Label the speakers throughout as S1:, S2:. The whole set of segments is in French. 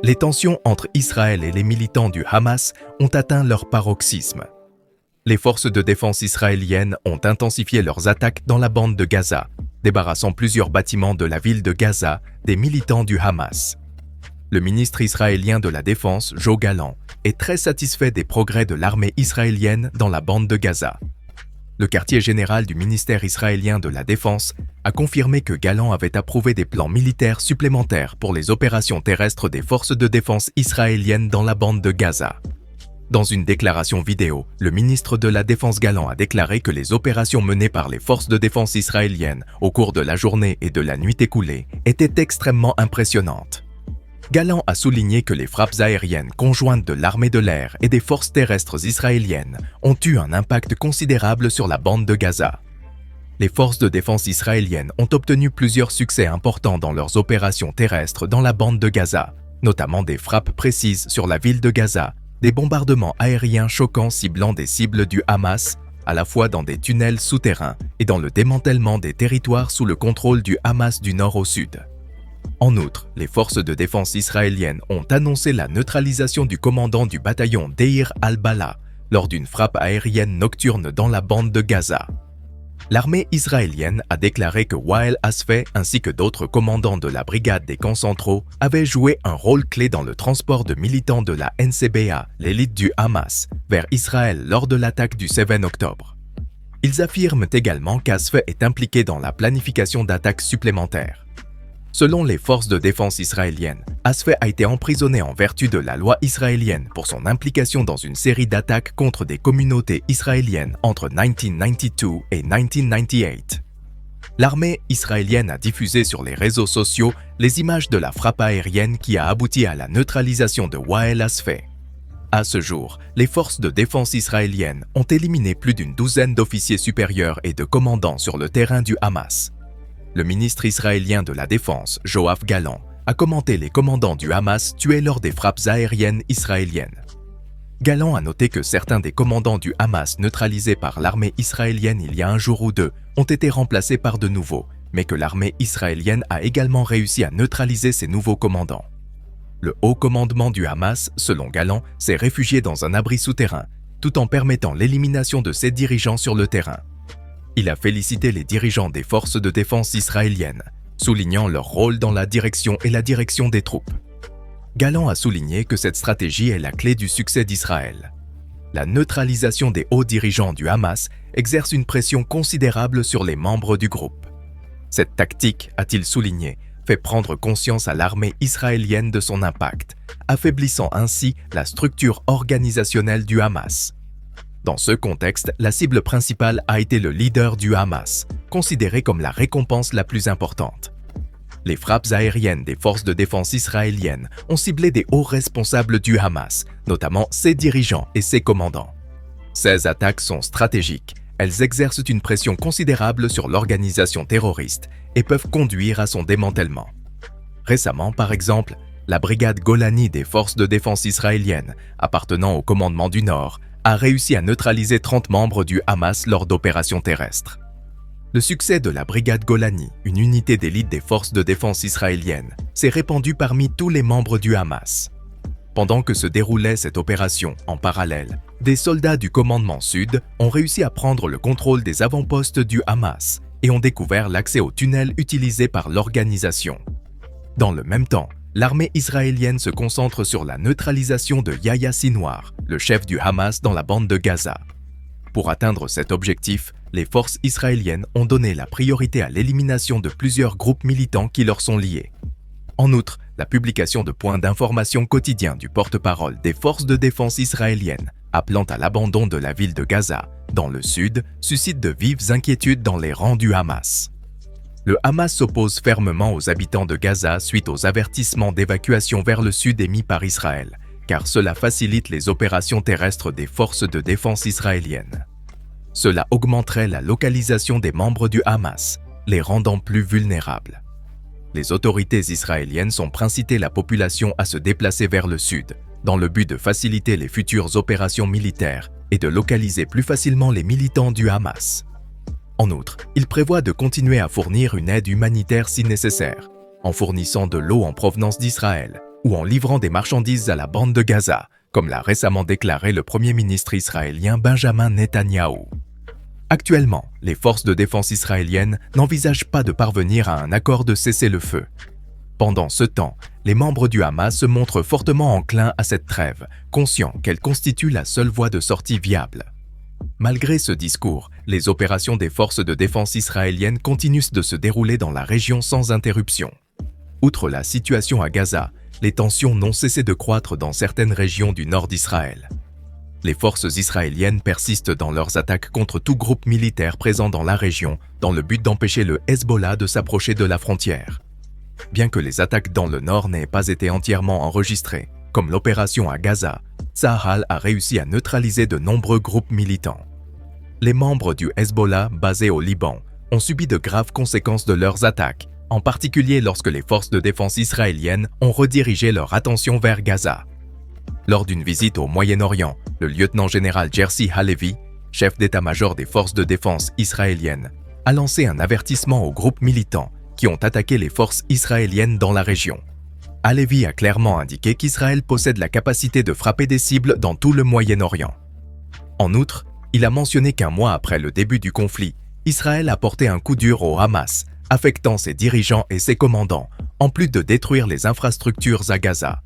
S1: Les tensions entre Israël et les militants du Hamas ont atteint leur paroxysme. Les forces de défense israéliennes ont intensifié leurs attaques dans la bande de Gaza, débarrassant plusieurs bâtiments de la ville de Gaza des militants du Hamas. Le ministre israélien de la Défense, Joe Gallant, est très satisfait des progrès de l'armée israélienne dans la bande de Gaza. Le quartier général du ministère israélien de la Défense a confirmé que Gallant avait approuvé des plans militaires supplémentaires pour les opérations terrestres des forces de défense israéliennes dans la bande de Gaza. Dans une déclaration vidéo, le ministre de la Défense Gallant a déclaré que les opérations menées par les forces de défense israéliennes au cours de la journée et de la nuit écoulée étaient extrêmement impressionnantes. Gallant a souligné que les frappes aériennes conjointes de l'armée de l'air et des forces terrestres israéliennes ont eu un impact considérable sur la bande de Gaza. Les forces de défense israéliennes ont obtenu plusieurs succès importants dans leurs opérations terrestres dans la bande de Gaza, notamment des frappes précises sur la ville de Gaza, des bombardements aériens choquants ciblant des cibles du Hamas, à la fois dans des tunnels souterrains et dans le démantèlement des territoires sous le contrôle du Hamas du nord au sud. En outre, les forces de défense israéliennes ont annoncé la neutralisation du commandant du bataillon Deir al-Bala lors d'une frappe aérienne nocturne dans la bande de Gaza. L'armée israélienne a déclaré que Wael Asfeh ainsi que d'autres commandants de la brigade des camps centraux avaient joué un rôle clé dans le transport de militants de la NCBA, l'élite du Hamas, vers Israël lors de l'attaque du 7 octobre. Ils affirment également qu'Asfeh est impliqué dans la planification d'attaques supplémentaires. Selon les forces de défense israéliennes, Asfeh a été emprisonné en vertu de la loi israélienne pour son implication dans une série d'attaques contre des communautés israéliennes entre 1992 et 1998. L'armée israélienne a diffusé sur les réseaux sociaux les images de la frappe aérienne qui a abouti à la neutralisation de Wael Asfeh. À ce jour, les forces de défense israéliennes ont éliminé plus d'une douzaine d'officiers supérieurs et de commandants sur le terrain du Hamas. Le ministre israélien de la Défense, Yoav Gallant, a commenté les commandants du Hamas tués lors des frappes aériennes israéliennes. Gallant a noté que certains des commandants du Hamas neutralisés par l'armée israélienne il y a un jour ou deux ont été remplacés par de nouveaux, mais que l'armée israélienne a également réussi à neutraliser ces nouveaux commandants. Le haut commandement du Hamas, selon Gallant, s'est réfugié dans un abri souterrain, tout en permettant l'élimination de ses dirigeants sur le terrain. Il a félicité les dirigeants des forces de défense israéliennes, soulignant leur rôle dans la direction et la direction des troupes. Gallant a souligné que cette stratégie est la clé du succès d'Israël. La neutralisation des hauts dirigeants du Hamas exerce une pression considérable sur les membres du groupe. Cette tactique, a-t-il souligné, fait prendre conscience à l'armée israélienne de son impact, affaiblissant ainsi la structure organisationnelle du Hamas. Dans ce contexte, la cible principale a été le leader du Hamas, considéré comme la récompense la plus importante. Les frappes aériennes des forces de défense israéliennes ont ciblé des hauts responsables du Hamas, notamment ses dirigeants et ses commandants. Ces attaques sont stratégiques, elles exercent une pression considérable sur l'organisation terroriste et peuvent conduire à son démantèlement. Récemment, par exemple, la brigade Golani des forces de défense israéliennes, appartenant au commandement du Nord, a réussi à neutraliser 30 membres du Hamas lors d'opérations terrestres. Le succès de la brigade Golani, une unité d'élite des forces de défense israéliennes, s'est répandu parmi tous les membres du Hamas. Pendant que se déroulait cette opération, en parallèle, des soldats du commandement Sud ont réussi à prendre le contrôle des avant-postes du Hamas et ont découvert l'accès aux tunnels utilisés par l'organisation. Dans le même temps, l'armée israélienne se concentre sur la neutralisation de Yahya Sinwar, le chef du Hamas dans la bande de Gaza. Pour atteindre cet objectif, les forces israéliennes ont donné la priorité à l'élimination de plusieurs groupes militants qui leur sont liés. En outre, la publication de points d'information quotidiens du porte-parole des forces de défense israéliennes appelant à l'abandon de la ville de Gaza, dans le sud, suscite de vives inquiétudes dans les rangs du Hamas. Le Hamas s'oppose fermement aux habitants de Gaza suite aux avertissements d'évacuation vers le sud émis par Israël, car cela facilite les opérations terrestres des forces de défense israéliennes. Cela augmenterait la localisation des membres du Hamas, les rendant plus vulnérables. Les autorités israéliennes ont incité la population à se déplacer vers le sud, dans le but de faciliter les futures opérations militaires et de localiser plus facilement les militants du Hamas. En outre, il prévoit de continuer à fournir une aide humanitaire si nécessaire, en fournissant de l'eau en provenance d'Israël, ou en livrant des marchandises à la bande de Gaza, comme l'a récemment déclaré le Premier ministre israélien Benjamin Netanyahou. Actuellement, les forces de défense israéliennes n'envisagent pas de parvenir à un accord de cessez-le-feu. Pendant ce temps, les membres du Hamas se montrent fortement enclins à cette trêve, conscients qu'elle constitue la seule voie de sortie viable. Malgré ce discours, les opérations des forces de défense israéliennes continuent de se dérouler dans la région sans interruption. Outre la situation à Gaza, les tensions n'ont cessé de croître dans certaines régions du nord d'Israël. Les forces israéliennes persistent dans leurs attaques contre tout groupe militaire présent dans la région, dans le but d'empêcher le Hezbollah de s'approcher de la frontière. Bien que les attaques dans le nord n'aient pas été entièrement enregistrées, comme l'opération à Gaza, Tsahal a réussi à neutraliser de nombreux groupes militants. Les membres du Hezbollah basés au Liban ont subi de graves conséquences de leurs attaques, en particulier lorsque les forces de défense israéliennes ont redirigé leur attention vers Gaza. Lors d'une visite au Moyen-Orient, le lieutenant-général Jerzy Halevi, chef d'état-major des forces de défense israéliennes, a lancé un avertissement aux groupes militants qui ont attaqué les forces israéliennes dans la région. Halevi a clairement indiqué qu'Israël possède la capacité de frapper des cibles dans tout le Moyen-Orient. En outre, il a mentionné qu'un mois après le début du conflit, Israël a porté un coup dur au Hamas, affectant ses dirigeants et ses commandants, en plus de détruire les infrastructures à Gaza.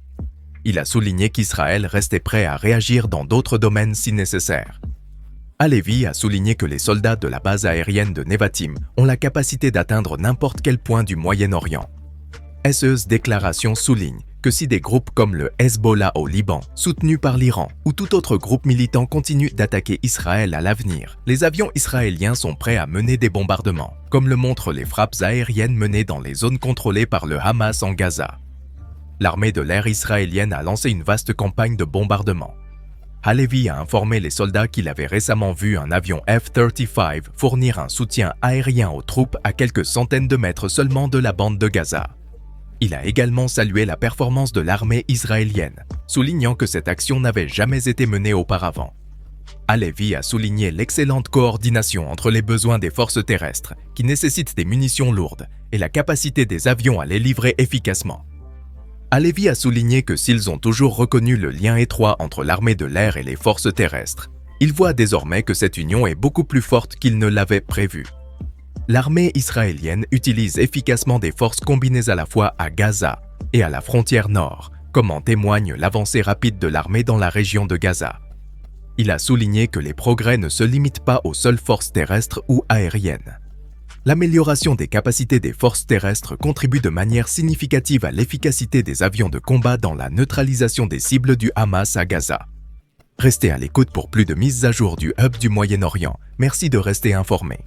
S1: Il a souligné qu'Israël restait prêt à réagir dans d'autres domaines si nécessaire. Halevi a souligné que les soldats de la base aérienne de Nevatim ont la capacité d'atteindre n'importe quel point du Moyen-Orient. Cette déclaration souligne que si des groupes comme le Hezbollah au Liban, soutenu par l'Iran, ou tout autre groupe militant continue d'attaquer Israël à l'avenir, les avions israéliens sont prêts à mener des bombardements, comme le montrent les frappes aériennes menées dans les zones contrôlées par le Hamas en Gaza. L'armée de l'air israélienne a lancé une vaste campagne de bombardement. Halevi a informé les soldats qu'il avait récemment vu un avion F-35 fournir un soutien aérien aux troupes à quelques centaines de mètres seulement de la bande de Gaza. Il a également salué la performance de l'armée israélienne, soulignant que cette action n'avait jamais été menée auparavant. Halevi a souligné l'excellente coordination entre les besoins des forces terrestres, qui nécessitent des munitions lourdes, et la capacité des avions à les livrer efficacement. Halevi a souligné que s'ils ont toujours reconnu le lien étroit entre l'armée de l'air et les forces terrestres, ils voient désormais que cette union est beaucoup plus forte qu'ils ne l'avaient prévu. L'armée israélienne utilise efficacement des forces combinées à la fois à Gaza et à la frontière nord, comme en témoigne l'avancée rapide de l'armée dans la région de Gaza. Il a souligné que les progrès ne se limitent pas aux seules forces terrestres ou aériennes. L'amélioration des capacités des forces terrestres contribue de manière significative à l'efficacité des avions de combat dans la neutralisation des cibles du Hamas à Gaza. Restez à l'écoute pour plus de mises à jour du Hub du Moyen-Orient. Merci de rester informé.